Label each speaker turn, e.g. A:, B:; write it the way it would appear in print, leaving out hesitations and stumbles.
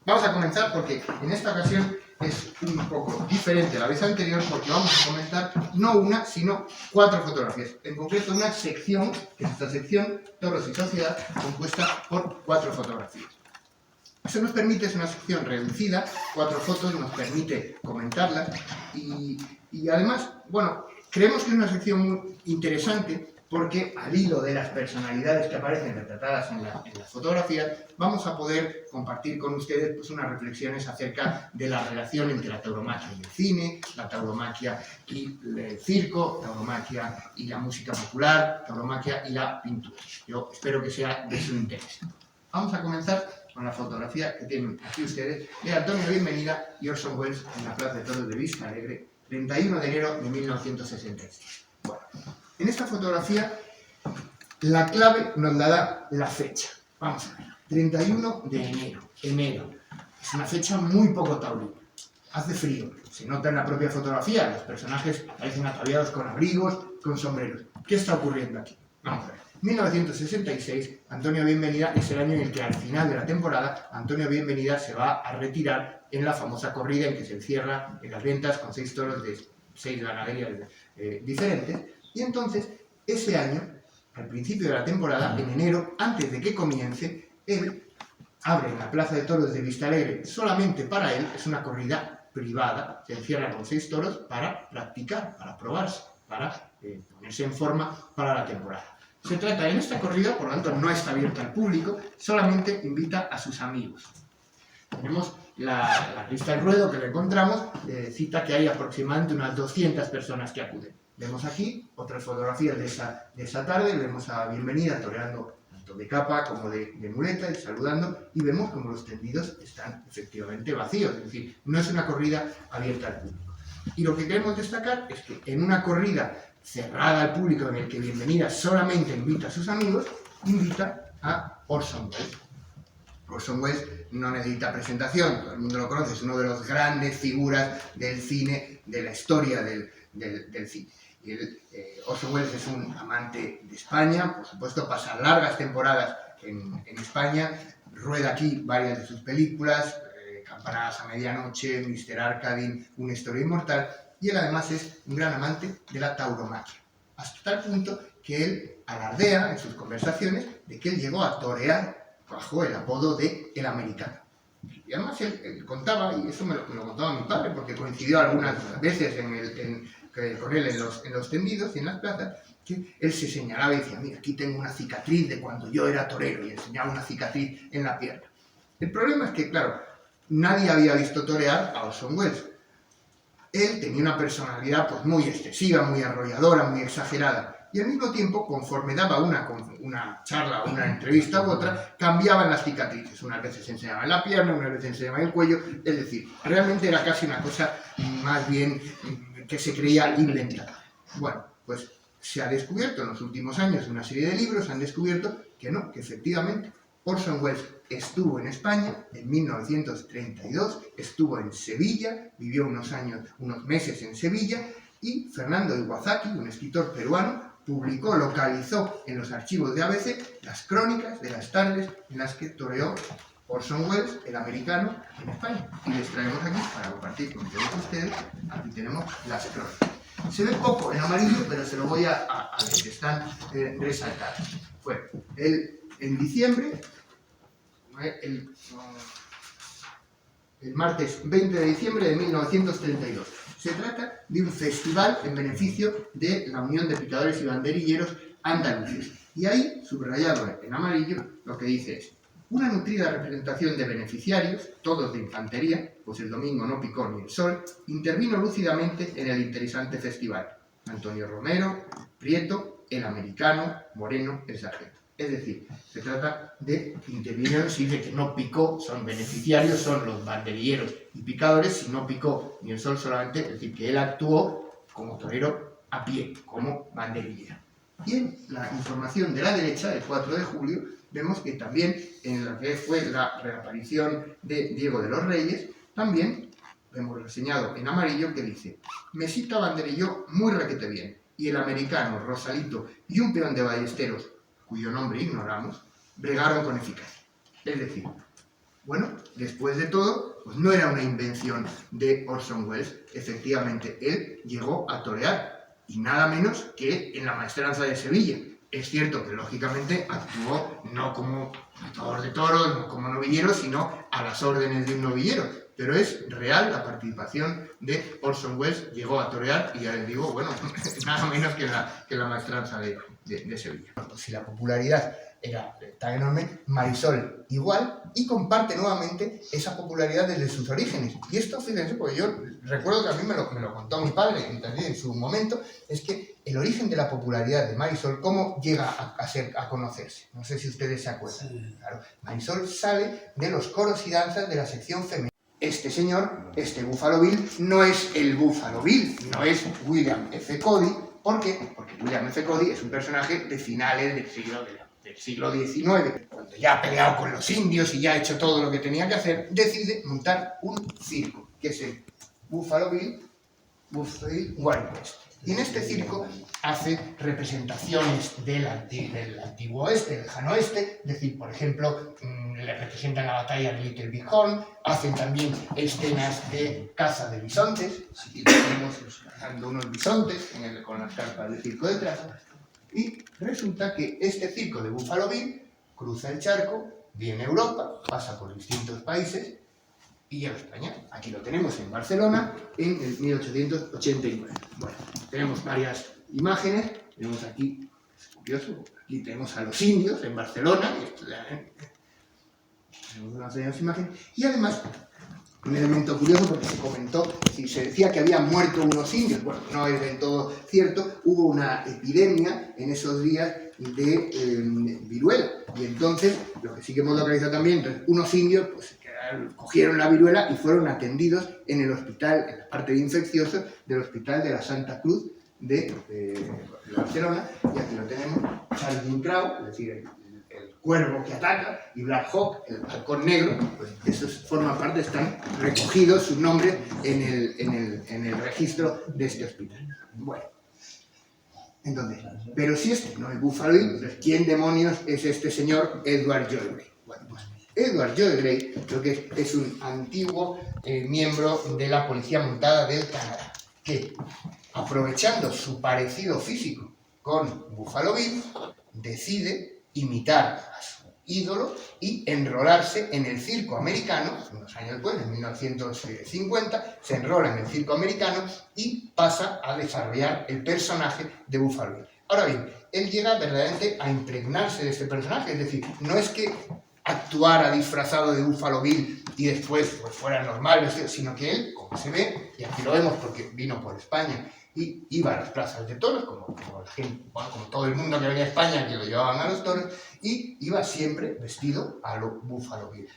A: Vamos a comenzar porque en esta ocasión es un poco diferente a la vez anterior porque vamos a comentar no una, sino 4 fotografías. En concreto una sección, que es esta sección, Toros y Sociedad, compuesta por 4 fotografías. Eso nos permite, es una sección reducida, 4 fotos, nos permite comentarlas y además, bueno, creemos que es una sección muy interesante porque al hilo de las personalidades que aparecen retratadas en las fotografías, vamos a poder compartir con ustedes pues, unas reflexiones acerca de la relación entre la tauromaquia y el cine, la tauromaquia y el circo, tauromaquia y la música popular, tauromaquia y la pintura. Yo espero que sea de su interés. Vamos a comenzar con la fotografía que tienen aquí ustedes de Antonio Bienvenida y Orson Welles en la Plaza de Toros de Vista Alegre, 31 de enero de 1966. Bueno, en esta fotografía la clave nos la da la fecha. Vamos a ver, 31 de enero. Es una fecha muy poco taurina. Hace frío, se nota en la propia fotografía, los personajes aparecen ataviados con abrigos, con sombreros. ¿Qué está ocurriendo aquí? Vamos a ver. 1966, Antonio Bienvenida es el año en el que al final de la temporada Antonio Bienvenida se va a retirar en la famosa corrida en que se encierra en las ventas con 6 toros de 6 ganaderías diferentes. Y entonces, ese año, al principio de la temporada, en enero, antes de que comience, él abre en la Plaza de Toros de Vista Alegre solamente para él, es una corrida privada, se encierra con 6 toros para practicar, para probarse, para ponerse en forma para la temporada. Se trata en esta corrida, por lo tanto no está abierta al público, solamente invita a sus amigos. Tenemos la lista del ruedo que le encontramos, cita que hay aproximadamente unas 200 personas que acuden. Vemos aquí otras fotografías de esa tarde, vemos a Bienvenida toreando tanto de capa como de muleta y saludando, y vemos como los tendidos están efectivamente vacíos, es decir, no es una corrida abierta al público. Y lo que queremos destacar es que en una corrida cerrada al público en el que Bienvenida solamente invita a sus amigos, invita a Orson Welles. Orson Welles no necesita presentación, todo el mundo lo conoce, es uno de los grandes figuras del cine, de la historia del cine. Y Orson Welles es un amante de España, por supuesto pasa largas temporadas en España, rueda aquí varias de sus películas, Campanadas a medianoche, Mr. Arkadin, Una historia inmortal, y él además es un gran amante de la tauromaquia, hasta tal punto que él alardea en sus conversaciones de que él llegó a torear bajo el apodo de El Americano. Y además él contaba, y eso me lo contaba mi padre, porque coincidió algunas veces con él en los tendidos y en las plazas, que él se señalaba y decía, mira, aquí tengo una cicatriz de cuando yo era torero, y enseñaba una cicatriz en la pierna. El problema es que, claro, nadie había visto torear a Orson Welles. Él tenía una personalidad pues, muy excesiva, muy arrolladora, muy exagerada. Y al mismo tiempo, conforme daba una charla, una entrevista u otra, cambiaban las cicatrices. Unas veces se enseñaba en la pierna, unas veces se enseñaba en el cuello. Es decir, realmente era casi una cosa más bien que se creía inventada. Bueno, pues se ha descubierto en los últimos años, en una serie de libros, han descubierto que no, que efectivamente Orson Welles estuvo en España en 1932, estuvo en Sevilla, vivió unos meses en Sevilla, y Fernando Iwazaki, un escritor peruano, localizó en los archivos de ABC las crónicas de las tardes en las que toreó Orson Welles, el americano, en España. Y les traemos aquí para compartir con todos ustedes. Aquí tenemos las crónicas. Se ve poco en amarillo, pero se lo voy a ver, que están resaltadas. Fue en diciembre, el martes 20 de diciembre de 1932. Se trata de un festival en beneficio de la Unión de Picadores y Banderilleros Andaluces. Y ahí, subrayado en amarillo, lo que dice es: una nutrida representación de beneficiarios, todos de infantería, pues el domingo no picó ni el sol, intervino lúcidamente en el interesante festival. Antonio Romero, Prieto, el americano, Moreno, el sargento. Es decir, se trata de que intervinieron, si dice que no picó, son beneficiarios, son los banderilleros y picadores, si no picó ni el sol solamente, es decir, que él actuó como torero a pie, como banderillero. Y en la información de la derecha, del 4 de julio, vemos que también en la que fue la reaparición de Diego de los Reyes, también hemos reseñado en amarillo que dice: Mesita banderilló muy requete bien, y el americano, Rosalito y un peón de ballesteros, cuyo nombre ignoramos, bregaron con eficacia. Es decir, Bueno, después de todo, pues no era una invención de Orson Welles. Efectivamente, él llegó a torear, y nada menos que en la Maestranza de Sevilla. Es cierto que, lógicamente, actuó no como matador de toros, no como novillero, sino a las órdenes de un novillero. Pero es real la participación de Orson Welles, llegó a torear, y ya les digo, bueno, nada menos que en la Maestranza de Sevilla. Pues si la popularidad era tan enorme, Marisol igual, y comparte nuevamente esa popularidad desde sus orígenes. Y esto, fíjense, porque yo recuerdo que a mí me lo contó mi padre, y también en su momento, es que el origen de la popularidad de Marisol, ¿cómo llega a conocerse? No sé si ustedes se acuerdan. Sí. Claro, Marisol sale de los coros y danzas de la sección femenina. Este señor, este Buffalo Bill, no es el Buffalo Bill, no es William F. Cody. ¿Por qué? Porque William F. Cody es un personaje de finales del siglo XIX. Cuando ya ha peleado con los indios y ya ha hecho todo lo que tenía que hacer, decide montar un circo, que es el Buffalo Bill Wild West. Y en este circo hace representaciones del antiguo oeste, del lejano oeste, es decir, por ejemplo, le representan la batalla de Little Big Horn, hacen también escenas de caza de bisontes, aquí tenemos cazando unos bisontes con las carpas del circo detrás, y resulta que este circo de Buffalo Bill cruza el charco, viene a Europa, pasa por distintos países, y llega a España. Aquí lo tenemos en Barcelona en el 1889. Bueno, tenemos varias imágenes. Tenemos aquí, es curioso, aquí tenemos a los indios en Barcelona. Tenemos unas pequeñas imágenes. Y además, un elemento curioso porque se comentó, se decía que habían muerto unos indios. Bueno, no es del todo cierto. Hubo una epidemia en esos días de viruela. Y entonces, lo que sí que hemos localizado también, entonces, unos indios, pues, cogieron la viruela y fueron atendidos en el hospital, en la parte de infecciosos del Hospital de la Santa Cruz de Barcelona. Y aquí lo tenemos, Charles Crow, es decir, el cuervo que ataca, y Black Hawk, el halcón negro, pues esos forman parte, están recogidos sus nombres en el registro de este hospital. Bueno, entonces, pero si este no es Buffalo Bill, entonces, ¿quién demonios es este señor Edward Joy Grey? Bueno, pues Edward Joy Grey creo que es un antiguo miembro de la Policía Montada del Canadá, que, aprovechando su parecido físico con Buffalo Bill, decide imitar a su ídolo y enrolarse en el circo americano. Unos años después, en 1950, se enrola en el circo americano y pasa a desarrollar el personaje de Buffalo Bill. Ahora bien, él llega verdaderamente a impregnarse de este personaje, es decir, no es que actuara disfrazado de Buffalo Bill y después pues, fuera normal, sino que él, como se ve, y aquí lo vemos porque vino por España y iba a las plazas de toros, como todo el mundo que venía a España, que lo llevaban a los toros, y iba siempre vestido a lo Buffalo Bill.